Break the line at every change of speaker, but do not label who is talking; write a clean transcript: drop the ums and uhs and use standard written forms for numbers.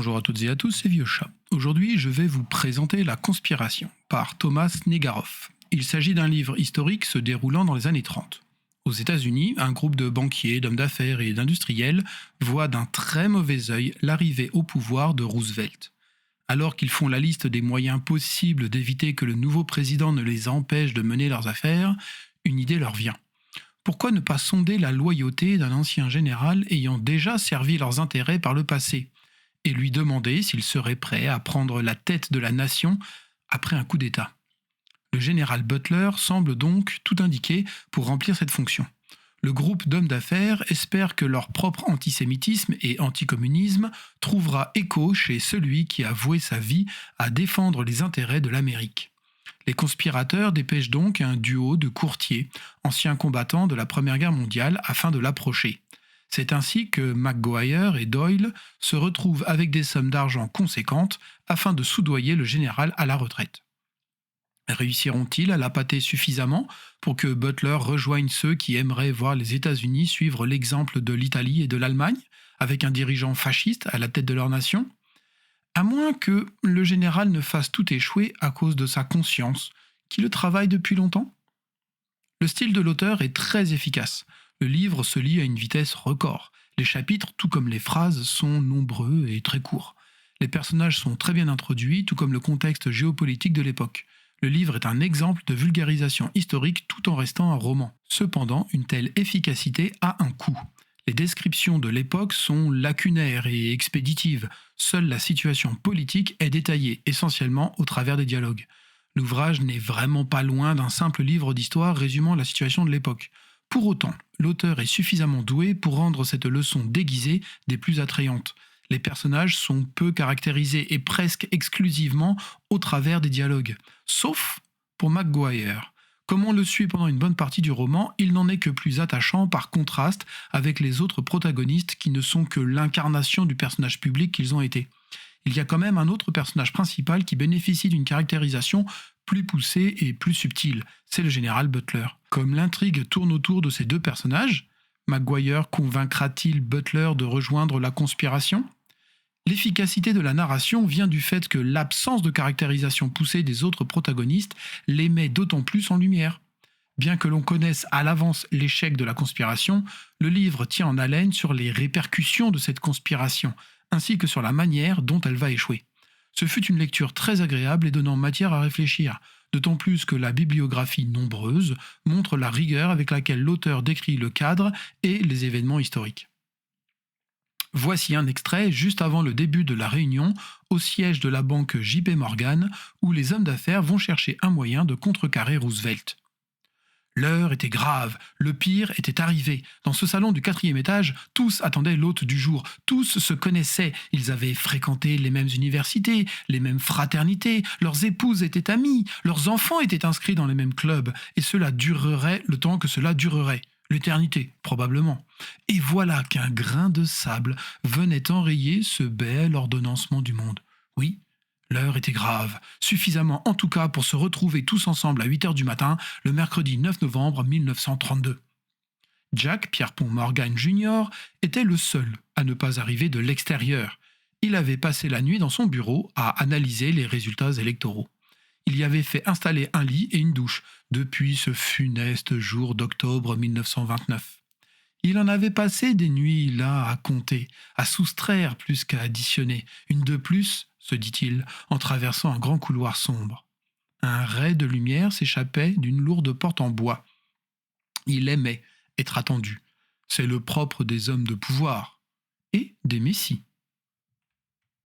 Bonjour à toutes et à tous, c'est Vieux Chat. Aujourd'hui, je vais vous présenter La Conspiration par Thomas Negaroff. Il s'agit d'un livre historique se déroulant dans les années 30. Aux États-Unis, un groupe de banquiers, d'hommes d'affaires et d'industriels voit d'un très mauvais œil l'arrivée au pouvoir de Roosevelt. Alors qu'ils font la liste des moyens possibles d'éviter que le nouveau président ne les empêche de mener leurs affaires, une idée leur vient. Pourquoi ne pas sonder la loyauté d'un ancien général ayant déjà servi leurs intérêts par le passé et lui demander s'il serait prêt à prendre la tête de la nation après un coup d'État? Le général Butler semble donc tout indiqué pour remplir cette fonction. Le groupe d'hommes d'affaires espère que leur propre antisémitisme et anticommunisme trouvera écho chez celui qui a voué sa vie à défendre les intérêts de l'Amérique. Les conspirateurs dépêchent donc un duo de courtiers, anciens combattants de la Première Guerre mondiale, afin de l'approcher. C'est ainsi que McGuire et Doyle se retrouvent avec des sommes d'argent conséquentes afin de soudoyer le général à la retraite. Réussiront-ils à l'appâter suffisamment pour que Butler rejoigne ceux qui aimeraient voir les États-Unis suivre l'exemple de l'Italie et de l'Allemagne, avec un dirigeant fasciste à la tête de leur nation ? À moins que le général ne fasse tout échouer à cause de sa conscience, qui le travaille depuis longtemps. Le style de l'auteur est très efficace. Le livre se lit à une vitesse record. Les chapitres, tout comme les phrases, sont nombreux et très courts. Les personnages sont très bien introduits, tout comme le contexte géopolitique de l'époque. Le livre est un exemple de vulgarisation historique tout en restant un roman. Cependant, une telle efficacité a un coût. Les descriptions de l'époque sont lacunaires et expéditives. Seule la situation politique est détaillée, essentiellement au travers des dialogues. L'ouvrage n'est vraiment pas loin d'un simple livre d'histoire résumant la situation de l'époque. Pour autant, l'auteur est suffisamment doué pour rendre cette leçon déguisée des plus attrayantes. Les personnages sont peu caractérisés et presque exclusivement au travers des dialogues. Sauf pour McGuire. Comme on le suit pendant une bonne partie du roman, il n'en est que plus attachant par contraste avec les autres protagonistes qui ne sont que l'incarnation du personnage public qu'ils ont été. Il y a quand même un autre personnage principal qui bénéficie d'une caractérisation plus poussée et plus subtile, c'est le général Butler. Comme l'intrigue tourne autour de ces deux personnages, McGuire convaincra-t-il Butler de rejoindre la conspiration ? L'efficacité de la narration vient du fait que l'absence de caractérisation poussée des autres protagonistes les met d'autant plus en lumière. Bien que l'on connaisse à l'avance l'échec de la conspiration, le livre tient en haleine sur les répercussions de cette conspiration, ainsi que sur la manière dont elle va échouer. Ce fut une lecture très agréable et donnant matière à réfléchir, d'autant plus que la bibliographie nombreuse montre la rigueur avec laquelle l'auteur décrit le cadre et les événements historiques. Voici un extrait juste avant le début de la réunion au siège de la banque JP Morgan où les hommes d'affaires vont chercher un moyen de contrecarrer Roosevelt. L'heure était grave, le pire était arrivé. Dans ce salon du 4e étage, tous attendaient l'hôte du jour, tous se connaissaient, ils avaient fréquenté les mêmes universités, les mêmes fraternités, leurs épouses étaient amies, leurs enfants étaient inscrits dans les mêmes clubs, et cela durerait le temps que cela durerait. L'éternité, probablement. Et voilà qu'un grain de sable venait enrayer ce bel ordonnancement du monde. Oui, l'heure était grave, suffisamment en tout cas pour se retrouver tous ensemble à 8h du matin, le mercredi 9 novembre 1932. Jack Pierpont Morgan Jr. était le seul à ne pas arriver de l'extérieur. Il avait passé la nuit dans son bureau à analyser les résultats électoraux. Il y avait fait installer un lit et une douche depuis ce funeste jour d'octobre 1929. Il en avait passé des nuits là à compter, à soustraire plus qu'à additionner. Une de plus, se dit-il, en traversant un grand couloir sombre. Un ray de lumière s'échappait d'une lourde porte en bois. Il aimait être attendu. C'est le propre des hommes de pouvoir et des messies.